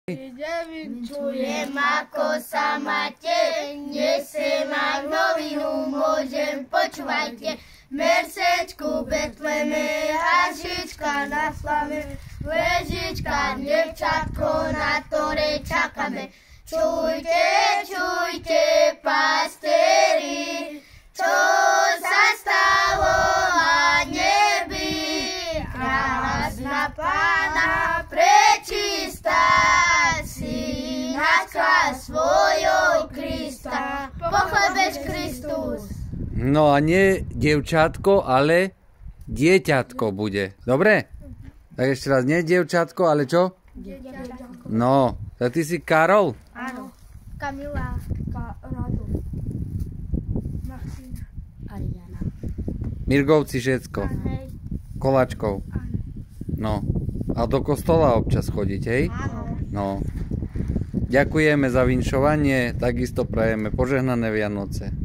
Čujem, ako sa máte, nesem aj novinu, môžem, počúvajte. Mersečku Betleme, Hašička na slave, Ležička, devčatko, na ktoré čakáme. Čujte, čujte, pastieri, čo sa stalo na nebi, krásna Pána prečistá, synáčka svojho Krista, pochlebeč Kristus. No a nie dievčatko, ale dieťatko bude. Dobre? Tak ešte raz, nie dievčatko, ale čo? Dieťatko. No, tak ty si Karol? Áno. Kamila. Rado. Martina. Ariana. Mirgovci všetko. Hej. Koláčkov. Áno. No. A do kostola občas chodiť, hej? Áno. No. Ďakujeme za vinšovanie, takisto prajeme požehnané Vianoce.